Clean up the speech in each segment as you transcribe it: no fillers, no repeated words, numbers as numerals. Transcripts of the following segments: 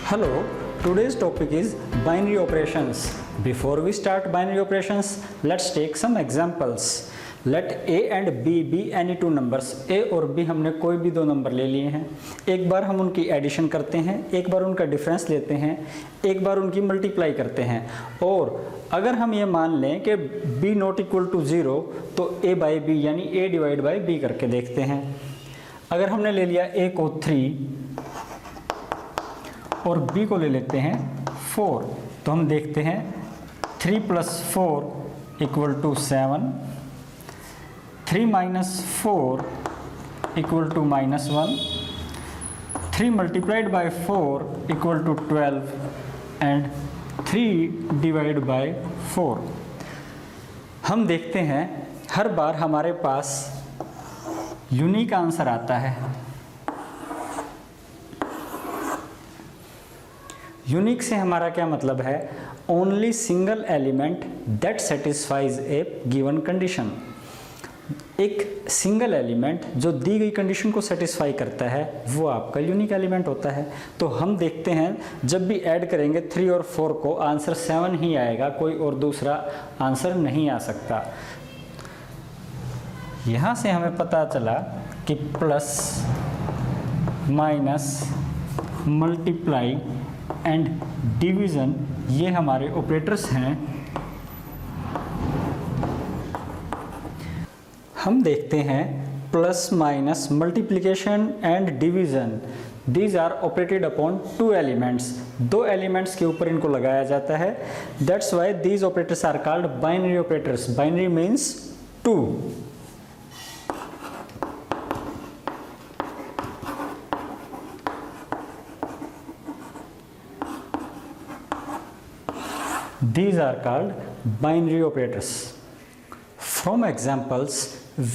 Hello, today's topic is binary operations. Before we start binary operations, let's take some examples. Let a and b be any two numbers. a और b हमने कोई भी दो number ले लिए हैं. एक बार हम उनकी एडिशन करते हैं, एक बार उनका डिफरेंस लेते हैं, एक बार उनकी मल्टीप्लाई करते हैं. और अगर हम ये मान लें कि b नॉट इक्वल टू 0 तो a बाई b यानी a डिवाइड बाई b करके देखते हैं. अगर हमने ले लिया a को 3 और b को ले लेते हैं 4 तो हम देखते हैं 3 + 4 = 7, 3 - 4 = -1, 3 × 4 = 12 and 3 / 4. हम देखते हैं हर बार हमारे पास यूनिक आंसर आता है. यूनिक से हमारा क्या मतलब है? Only single element that satisfies A given condition. एक सिंगल एलिमेंट जो दी गई कंडीशन को सेटिस्फाई करता है वो आपका यूनिक एलिमेंट होता है. तो हम देखते हैं जब भी ऐड करेंगे 3 और 4 को आंसर 7 ही आएगा, कोई और दूसरा आंसर नहीं आ सकता. यहाँ से हमें पता चला कि plus minus multiply and division ये हमारे ऑपरेटर्स हैं. हम देखते हैं plus minus multiplication and division these are operated upon two elements. दो एलिमेंट्स के ऊपर इनको लगाया जाता है. That's why these operators are called binary operators. Binary means 2. These are called binary operators. From examples,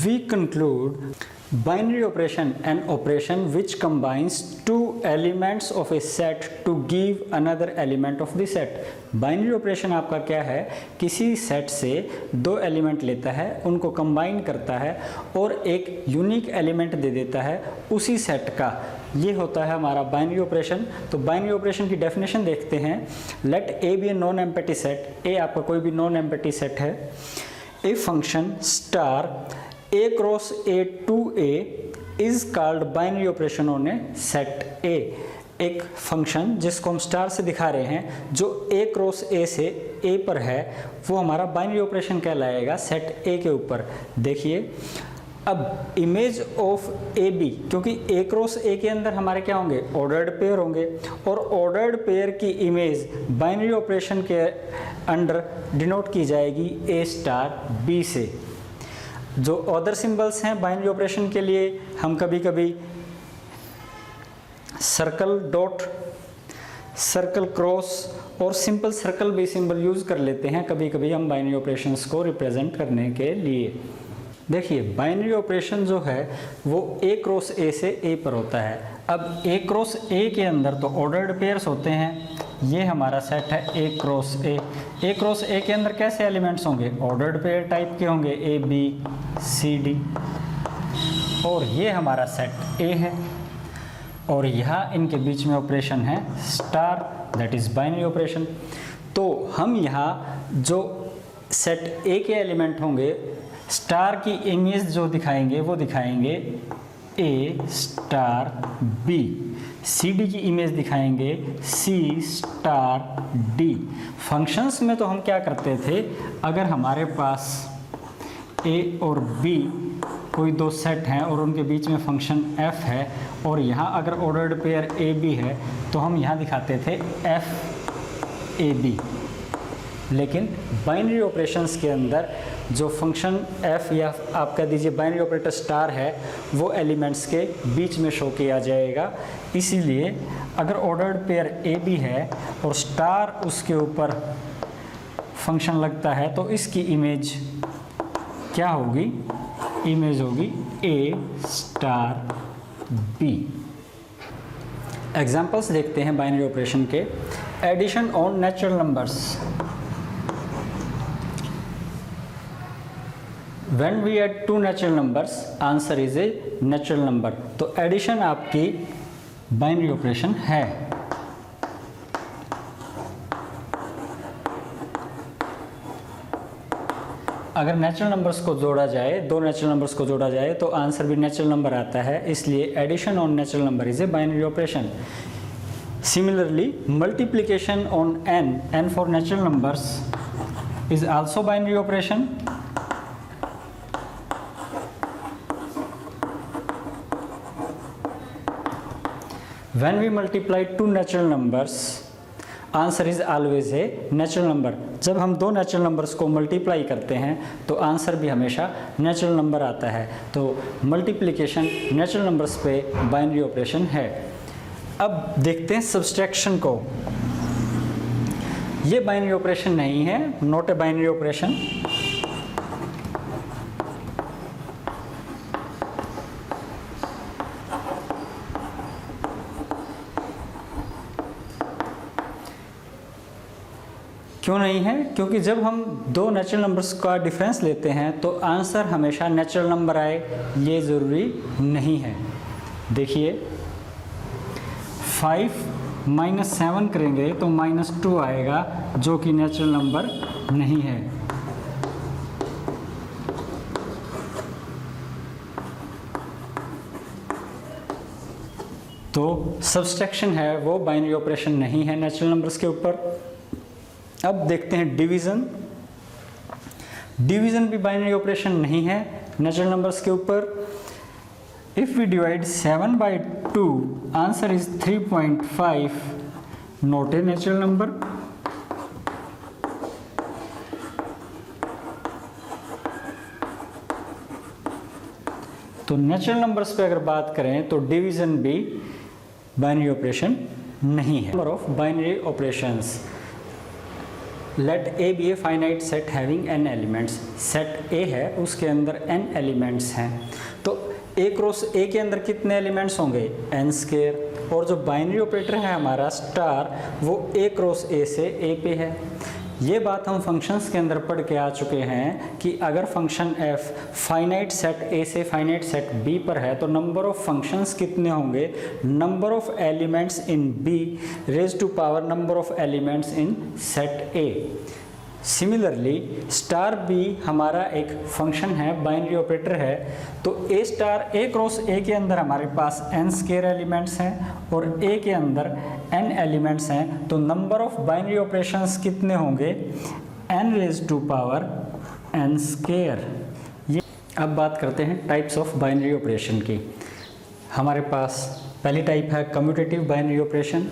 we conclude binary operation an operation which combines two elements of a set to give another element of the set. Binary operation आपका क्या है? किसी set से दो element लेता है, उनको combine करता है और एक यूनिक एलिमेंट दे देता है उसी सेट का. ये होता है हमारा बाइनरी ऑपरेशन. तो बाइनरी ऑपरेशन की डेफिनेशन देखते हैं. Let A be a non empty set. A आपका कोई भी नॉन एम्पटी सेट है. A function star a cross a to a is called binary operation on a set A. एक function जिसको हम स्टार से दिखा रहे हैं जो a क्रॉस a से a पर है वो हमारा बाइनरी ऑपरेशन कहलाएगा सेट A के ऊपर. देखिए अब इमेज ऑफ ए बी, क्योंकि ए क्रॉस ए के अंदर हमारे क्या होंगे? ऑर्डर्ड पेयर होंगे और ऑर्डर्ड पेयर की इमेज बाइनरी ऑपरेशन के अंडर डिनोट की जाएगी ए स्टार बी से. जो अदर सिंबल्स हैं बाइनरी ऑपरेशन के लिए हम कभी कभी सर्कल डॉट, सर्कल क्रॉस और सिंपल सर्कल भी सिंबल यूज़ कर लेते हैं कभी कभी हम बाइनरी ऑपरेशंस को रिप्रेजेंट करने के लिए. देखिए बाइनरी ऑपरेशन जो है वो a क्रॉस a से a पर होता है. अब a क्रॉस a के अंदर तो ऑर्डर्ड पेयर्स होते हैं. ये हमारा सेट है a cross a. a cross a के अंदर कैसे एलिमेंट्स होंगे? ऑर्डर्ड पेयर टाइप के होंगे a b c d. और ये हमारा सेट a है और यहाँ इनके बीच में ऑपरेशन है star, that is binary operation. तो हम यहाँ जो सेट a के एलिमेंट होंगे स्टार की इमेज जो दिखाएंगे वो दिखाएंगे A स्टार B. CD की इमेज दिखाएंगे C स्टार D. फंक्शंस में तो हम क्या करते थे, अगर हमारे पास A और B कोई दो सेट हैं और उनके बीच में फंक्शन f है और यहाँ अगर ऑर्डर्ड पेयर ए बी है तो हम यहाँ दिखाते थे f ए बी. लेकिन बाइनरी ऑपरेशंस के अंदर जो फंक्शन f या आप कह दीजिए बाइनरी ऑपरेटर स्टार है वो एलिमेंट्स के बीच में शो किया जाएगा. इसीलिए अगर ऑर्डर्ड पेयर ए बी है और स्टार उसके ऊपर फंक्शन लगता है तो इसकी इमेज क्या होगी? इमेज होगी a स्टार b. एग्जाम्पल्स देखते हैं बाइनरी ऑपरेशन के. Addition on natural numbers. When we add two natural numbers, answer is a natural number. तो एडिशन आपकी बाइनरी ऑपरेशन है. अगर नेचुरल नंबर्स को जोड़ा जाए, दो नेचुरल नंबर्स को जोड़ा जाए तो आंसर भी नेचुरल नंबर आता है, इसलिए addition on natural number is a binary operation. Similarly multiplication on n for natural numbers is also binary operation. When we multiply two natural numbers, answer is always a natural number. जब हम दो natural numbers को multiply करते हैं तो answer भी हमेशा natural number आता है। तो मल्टीप्लिकेशन नेचुरल नंबर्स पे बाइनरी ऑपरेशन है। अब देखते हैं सब्सट्रैक्शन को। ये बाइनरी ऑपरेशन नहीं है, नॉट ए बाइनरी ऑपरेशन। क्यों नहीं है? क्योंकि जब हम दो नेचुरल नंबर्स का डिफरेंस लेते हैं तो आंसर हमेशा नेचुरल नंबर आए, ये ज़रूरी नहीं है। देखिए 5 - 7 करेंगे तो -2 आएगा, जो कि नेचुरल नंबर नहीं है। तो सब्सट्रैक्शन है वो बाइनरी ऑपरेशन नहीं है नेचुरल नंबर्स के ऊपर। अब देखते हैं डिवीज़न। डिवीज़न भी बाइनरी ऑपरेशन नहीं है नेचुरल नंबर्स के ऊपर। If we divide 7 by 2, answer is 3.5, not a natural number. तो नेचुरल नंबर्स पे अगर बात करें तो डिवीज़न भी बाइनरी ऑपरेशन नहीं है। Number of binary operations. Let A be a finite set having n elements. Set A है, उसके अंदर n एलिमेंट्स हैं। तो ए क्रॉस ए के अंदर कितने एलिमेंट्स होंगे? n²। और जो बाइनरी ऑपरेटर है हमारा स्टार, वो ए क्रॉस ए से ए पे है। ये बात हम फंक्शंस के अंदर पढ़ के आ चुके हैं कि अगर function f finite set a से फाइनाइट सेट b पर है तो नंबर ऑफ फंक्शंस कितने होंगे? Number of elements in b raise to power number of elements in set a। Similarly star be हमारा एक फंक्शन है, बाइनरी ऑपरेटर है। तो ए स्टार ए क्रॉस ए के अंदर हमारे पास n² एलिमेंट्स हैं और ए के अंदर n एलिमेंट्स हैं। तो नंबर ऑफ बाइनरी ऑपरेशंस कितने होंगे? n raise to power n²। ये अब बात करते हैं टाइप्स ऑफ बाइनरी ऑपरेशन की। हमारे पास पहली टाइप है कम्यूटेटिव बाइनरी ऑपरेशन।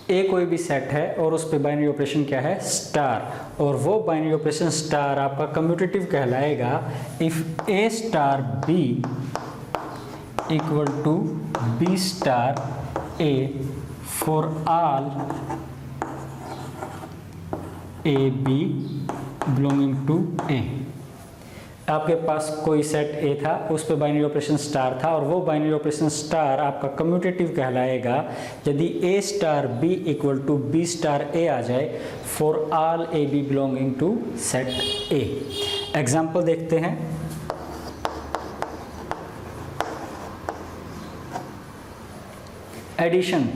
ए कोई भी सेट है और उस पर बाइनरी ऑपरेशन क्या है? स्टार। और वो बाइनरी ऑपरेशन स्टार आपका कम्यूटेटिव कहलाएगा if a star b equal to b star a for all a b belonging to a. आपके पास कोई सेट ए था, उस पे बाइनरी ऑपरेशन स्टार था और वो बाइनरी ऑपरेशन स्टार आपका कम्यूटेटिव कहलाएगा यदि a star b equal to b star a आ जाए for all a b belonging to set a. Example देखते हैं। Addition.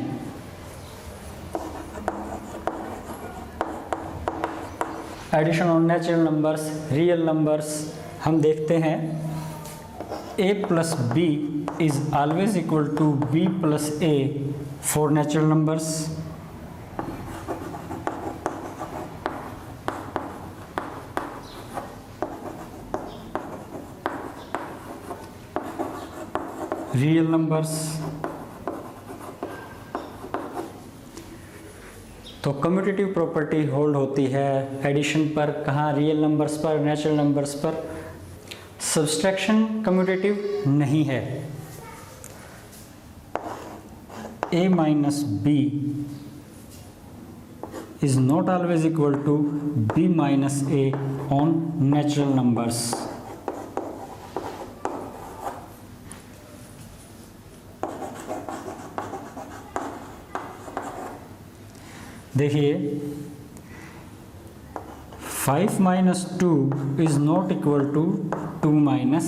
Addition on natural numbers, real numbers. हम देखते हैं a plus b is always equal to b plus a for natural numbers. Real numbers. तो commutative property hold होती है addition पर, कहाँ? रियल नंबर्स पर, नेचुरल नंबर्स पर। सब्सट्रैक्शन कम्यूटेटिव नहीं है। a minus b is not always equal to b minus a on natural numbers. देखिए 5 minus 2 is not equal to 2 minus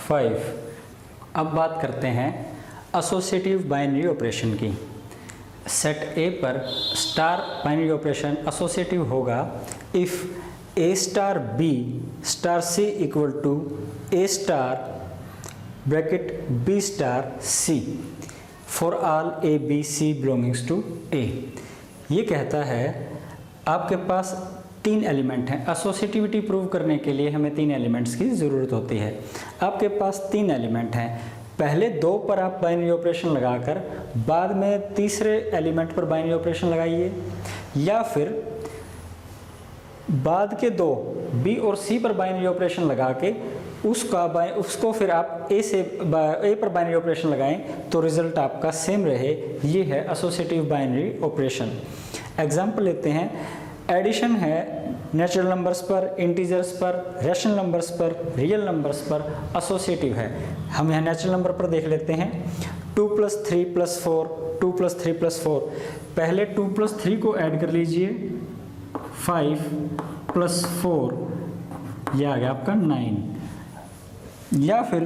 5। अब बात करते हैं एसोसिएटिव बाइनरी ऑपरेशन की। सेट ए पर स्टार बाइनरी ऑपरेशन एसोसिएटिव होगा if a star b star c equal to a star bracket b star c for all a b c belongings to a. ये कहता है आपके पास 3 एलिमेंट हैं। Associativity prove करने के लिए हमें 3 एलिमेंट्स की ज़रूरत होती है। आपके पास 3 एलिमेंट हैं, पहले 2 पर आप बाइनरी ऑपरेशन लगाकर बाद में तीसरे एलिमेंट पर बाइनरी ऑपरेशन लगाइए, या फिर बाद के 2 बी और सी पर बाइनरी ऑपरेशन लगा के उसको फिर आप ए पर बाइनरी ऑपरेशन लगाएं तो रिजल्ट आपका सेम रहे। ये है एसोसिएटिव बाइनरी ऑपरेशन। एग्जाम्पल लेते हैं, एडिशन है नेचुरल नंबर्स पर, इंटीजर्स पर, रैशनल नंबर्स पर, रियल नंबर्स पर एसोसिएटिव है। हम यहाँ नेचुरल नंबर पर देख लेते हैं 2 + 3 + 4, 2 + 3 + 4। पहले 2 + 3 को ऐड कर लीजिए 5 + 4, यह आ गया आपका 9, या फिर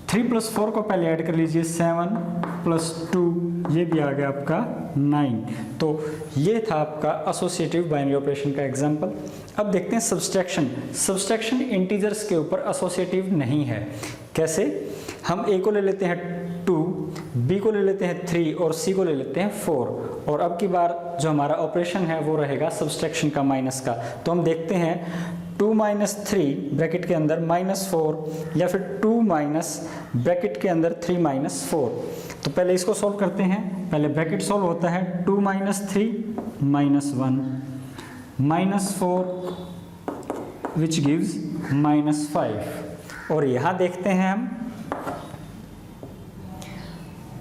3 + 4 को पहले ऐड कर लीजिए 7 + 2, ये भी आ गया आपका 9। तो ये था आपका एसोसिएटिव बाइनरी ऑपरेशन का एग्जांपल। अब देखते हैं सब्सट्रैक्शन। सब्सट्रैक्शन इंटीजर्स के ऊपर एसोसिएटिव नहीं है। कैसे? हम ए को ले लेते हैं 2, बी को ले लेते हैं 3 और सी को ले लेते हैं 4, और अब की बार जो हमारा ऑपरेशन है वो रहेगा सब्सट्रैक्शन का, माइनस का। तो हम देखते हैं 2 - 3 ब्रैकेट के अंदर -4, या फिर 2 - ब्रैकेट के अंदर 3 - 4। तो पहले इसको सॉल्व करते हैं। पहले ब्रैकेट सॉल्व होता है 2 - 3 -1 -4 विच गिव्स -5। और यहाँ देखते हैं हम,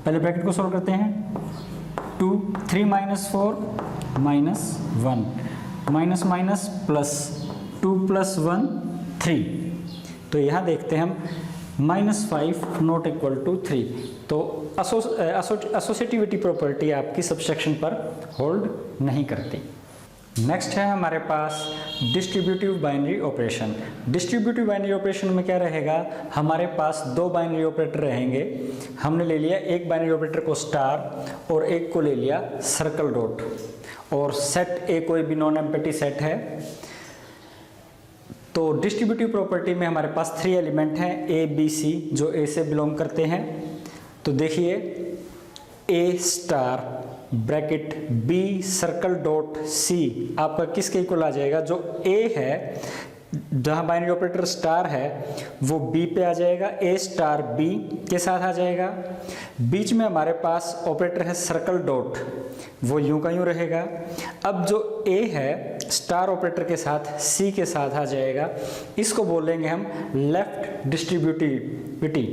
पहले ब्रैकेट को सॉल्व करते हैं 3 - 4 -1 माइनस प्लस 2 + 1 3। तो यहाँ देखते हैं हम -5 नॉट इक्वल टू 3। तो एसोसिएटिविटी प्रॉपर्टी आपकी सब्सट्रैक्शन पर होल्ड नहीं करती। नेक्स्ट है हमारे पास distributive binary operation. Distributive binary operation में क्या रहेगा, हमारे पास 2 बाइनरी ऑपरेटर रहेंगे। हमने ले लिया एक बाइनरी ऑपरेटर को स्टार और एक को ले लिया सर्कल डॉट, और सेट ए कोई भी नॉन एम्प्टी सेट है। तो डिस्ट्रीब्यूटिव प्रॉपर्टी में हमारे पास 3 एलिमेंट हैं ए बी सी, जो ए से बिलोंग करते हैं। तो देखिए a star bracket b circle dot c आपका किसके इक्वल आ जाएगा, जो ए है, जहाँ बाइनरी ऑपरेटर स्टार है वो बी पे आ जाएगा, ए स्टार बी के साथ आ जाएगा। बीच में हमारे पास ऑपरेटर है सर्कल डॉट, वो यूं का यूं रहेगा। अब जो ए है स्टार ऑपरेटर के साथ सी के साथ आ जाएगा, इसको बोलेंगे हम लेफ्ट डिस्ट्रीब्यूटिविटी,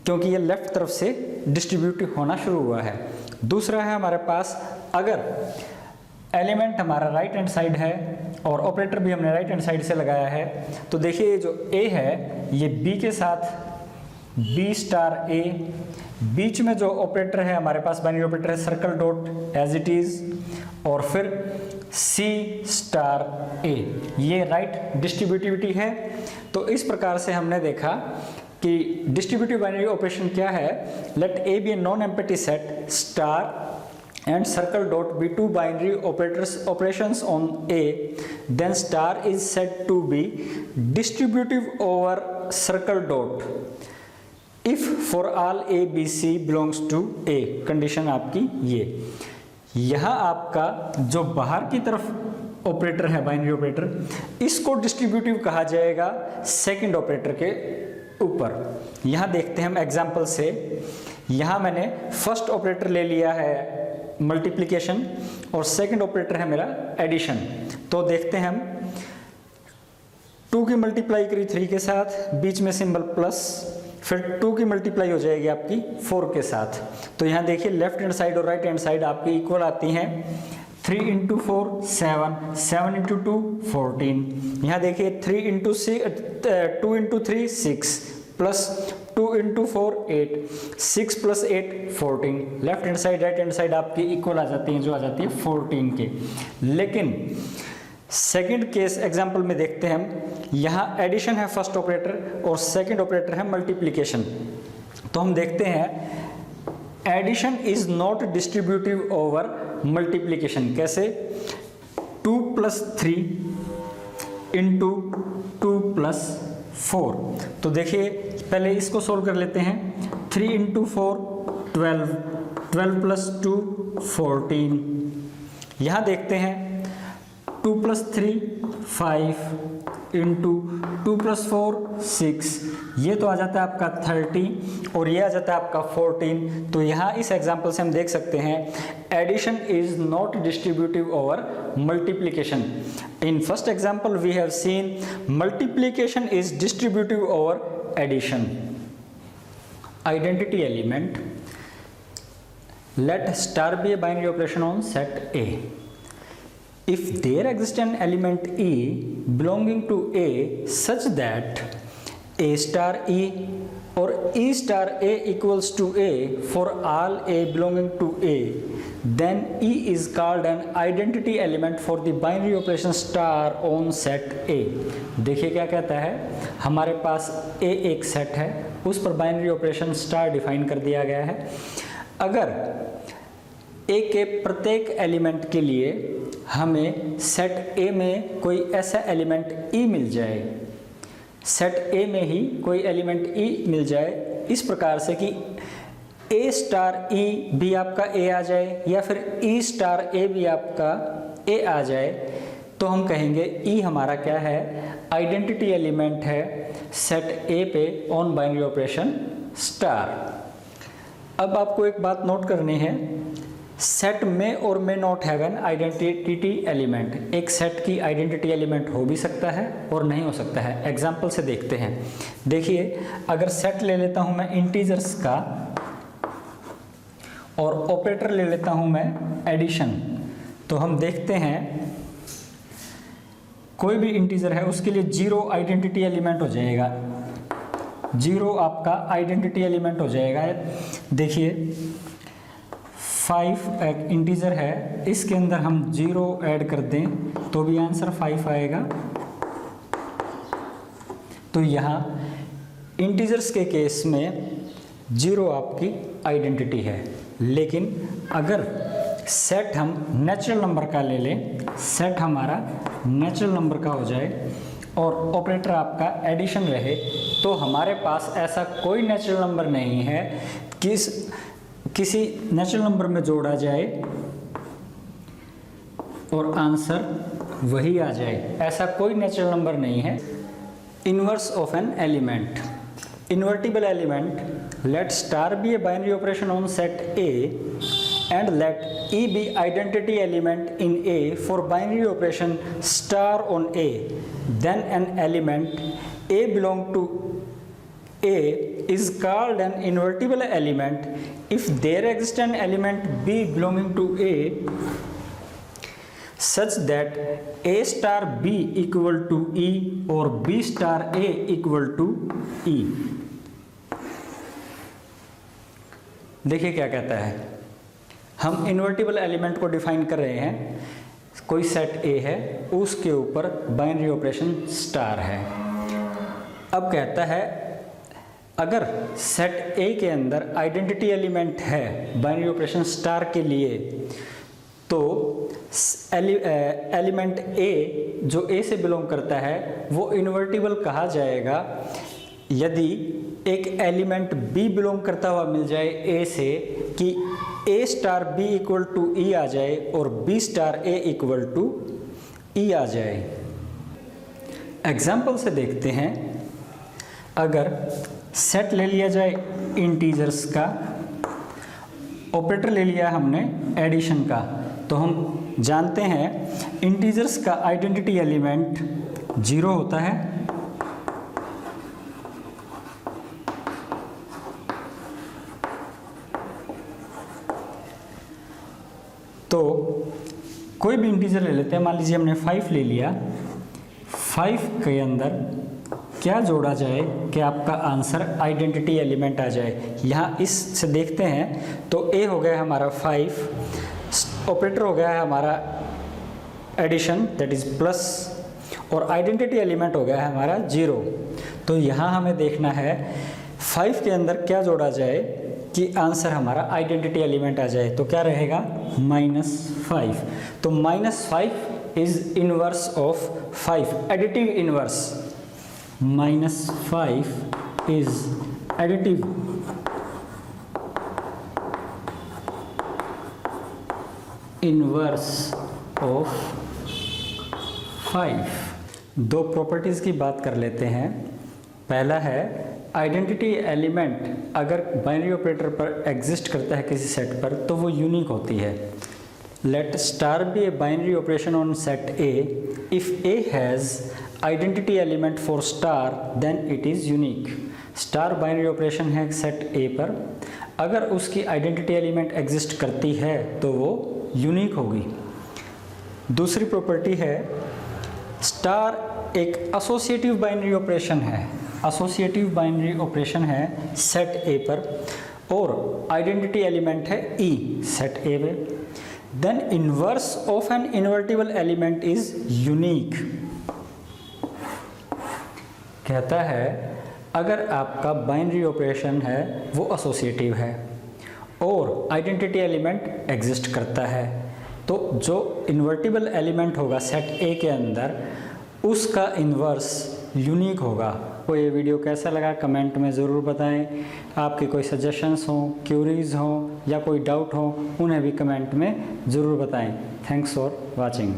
क्योंकि ये लेफ्ट तरफ से डिस्ट्रीब्यूट होना शुरू हुआ है। दूसरा है हमारे पास, अगर एलिमेंट हमारा राइट हैंड साइड है और ऑपरेटर भी हमने राइट हैंड साइड से लगाया है, तो देखिए जो ए है ये बी के साथ बी स्टार ए, बीच में जो ऑपरेटर है हमारे पास बाइनरी ऑपरेटर है circle dot as it is, और फिर सी स्टार ए, ये राइट डिस्ट्रीब्यूटिविटी है। तो इस प्रकार से हमने देखा कि डिस्ट्रीब्यूटिव बाइनरी ऑपरेशन क्या है। Let A be a non empty set star and circle dot be 2 binary operations on A, then star is said to be distributive over circle dot if for all A B C belongs to A। Condition आपकी ये, यहाँ आपका जो बाहर की तरफ operator है binary operator, इसको डिस्ट्रीब्यूटिव कहा जाएगा सेकंड ऑपरेटर के ऊपर। यहाँ देखते हैं हम एग्जाम्पल से। यहाँ मैंने फर्स्ट ऑपरेटर ले लिया है मल्टीप्लिकेशन और सेकंड ऑपरेटर है मेरा एडिशन। तो देखते हैं हम 2 की मल्टीप्लाई करी 3 के साथ, बीच में सिंबल प्लस, फिर 2 की मल्टीप्लाई हो जाएगी आपकी 4 के साथ। तो यहाँ देखिए लेफ्ट हैंड साइड और राइट हैंड साइड आपकी इक्वल आती हैं। 3 × 4 7, 7 × 2 14। यहाँ देखिए 2 × 3 6 plus 2 × 4 8, 6 + 8 14। Left hand side right hand side आपकी इक्वल आ जाती हैं, जो आ जाती है 14 के। लेकिन सेकंड केस एग्जांपल में देखते हैं हम, यहाँ एडिशन है फर्स्ट ऑपरेटर और सेकंड ऑपरेटर है मल्टीप्लिकेशन। तो हम देखते हैं addition is not distributive over multiplication. कैसे? 2 + 3 इंटू 2 प्लस 4। तो देखिए पहले इसको सोल्व कर लेते हैं। 3 इंटू 4 12, 12 प्लस 2 14। यहाँ देखते हैं 2 प्लस 3 5 इंटू 2 प्लस 4 6। ये तो आ जाता है आपका 30 और ये आ जाता है आपका 14। तो यहाँ इस एग्जाम्पल से हम देख सकते हैं addition is not distributive over multiplication. In first example we have seen multiplication is distributive over addition. Identity element, let star be a binary operation on set A. If there exists an element E belonging to A such that A star E or E star A equals to A for all A belonging to A, then E is called an identity element for the binary operation star on set A. देखिए क्या कहता है, हमारे पास A एक set है, उस पर binary operation star define कर दिया गया है। अगर ए के प्रत्येक एलिमेंट के लिए हमें सेट ए में कोई ऐसा एलिमेंट ई मिल जाए, सेट ए में ही कोई एलिमेंट ई मिल जाए इस प्रकार से कि ए स्टार ई भी आपका ए आ जाए या फिर ई स्टार ए भी आपका ए आ जाए, तो हम कहेंगे ई हमारा क्या है, आइडेंटिटी एलिमेंट है सेट ए पे ऑन बाइनरी ऑपरेशन स्टार। अब आपको एक बात नोट करनी है, सेट में और में not have an identity element. एक सेट की आइडेंटिटी एलिमेंट हो भी सकता है और नहीं हो सकता है। एग्जाम्पल से देखते हैं। देखिए अगर सेट ले लेता हूं मैं इंटीजर्स का और ऑपरेटर ले लेता हूं मैं एडिशन, तो हम देखते हैं कोई भी इंटीजर है उसके लिए 0 आइडेंटिटी एलिमेंट हो जाएगा, 0 आपका आइडेंटिटी एलिमेंट हो जाएगा। देखिए 5 एक इंटीजर है, इसके अंदर हम 0 ऐड कर दें तो भी आंसर 5 आएगा। तो यहाँ इंटीजर्स के केस में 0 आपकी आइडेंटिटी है। लेकिन अगर सेट हम नेचुरल नंबर का ले लें, सेट हमारा नेचुरल नंबर का हो जाए और ऑपरेटर आपका एडिशन रहे, तो हमारे पास ऐसा कोई नेचुरल नंबर नहीं है कि किसी नेचुरल नंबर में जोड़ा जाए और आंसर वही आ जाए, ऐसा कोई नेचुरल नंबर नहीं है। Inverse of an element, invertible element, let star be a binary operation on set A and let E be identity element in A for binary operation star on A, then an element A belong to A is called an invertible element if there exists an element B belonging to A such that A star B equal to E or B star A equal to E। देखिए क्या कहता है, हम invertible element को define कर रहे हैं। कोई सेट ए है, उसके ऊपर बाइनरी ऑपरेशन स्टार है। अब कहता है अगर सेट ए के अंदर आइडेंटिटी एलिमेंट है बाइनरी ऑपरेशन स्टार के लिए, तो एलिमेंट ए जो ए से बिलोंग करता है वो इन्वर्टिबल कहा जाएगा यदि एक एलिमेंट बी बिलोंग करता हुआ मिल जाए ए से कि a star b equal to e आ जाए और b star a equal to e आ जाए। एग्जाम्पल से देखते हैं, अगर सेट ले लिया जाए इंटीजर्स का, ऑपरेटर ले लिया हमने एडिशन का, तो हम जानते हैं इंटीजर्स का आइडेंटिटी एलिमेंट 0 होता है, तो कोई भी इंटीजर ले लेते हैं। मान लीजिए हमने 5 ले लिया, 5 के अंदर क्या जोड़ा जाए कि आपका आंसर आइडेंटिटी एलिमेंट आ जाए। यहाँ इससे देखते हैं तो ए हो गया हमारा 5, ऑपरेटर हो गया है हमारा एडिशन दैट इज प्लस, और आइडेंटिटी एलिमेंट हो गया है हमारा 0। तो यहाँ हमें देखना है 5 के अंदर क्या जोड़ा जाए कि आंसर हमारा आइडेंटिटी एलिमेंट आ जाए। तो क्या रहेगा -5। तो -5 is inverse of 5, additive inverse, -5 is additive inverse of 5। दो प्रॉपर्टीज़ की बात कर लेते हैं। पहला है आइडेंटिटी एलिमेंट अगर बाइनरी ऑपरेटर पर एग्जिस्ट करता है किसी सेट पर तो वो यूनिक होती है। Let star be a binary operation on set A, if A has identity element for star then it is unique. Star binary operation है सेट ए पर, अगर उसकी आइडेंटिटी एलिमेंट एग्जिस्ट करती है तो वो यूनिक होगी। दूसरी प्रॉपर्टी है स्टार एक एसोसिएटिव बाइनरी ऑपरेशन है, एसोसिएटिव बाइनरी ऑपरेशन है सेट ए पर और आइडेंटिटी एलिमेंट है ई सेट ए में, then inverse of an invertible element is unique. कहता है अगर आपका बाइनरी ऑपरेशन है वो एसोसिएटिव है और आइडेंटिटी एलिमेंट एग्जिस्ट करता है तो जो इन्वर्टिबल एलिमेंट होगा सेट ए के अंदर उसका इन्वर्स यूनिक होगा। तो ये वीडियो कैसा लगा कमेंट में ज़रूर बताएं। आपके कोई सजेशंस हों, क्यूरीज हों या कोई डाउट हो उन्हें भी कमेंट में ज़रूर बताएं। Thanks for watching.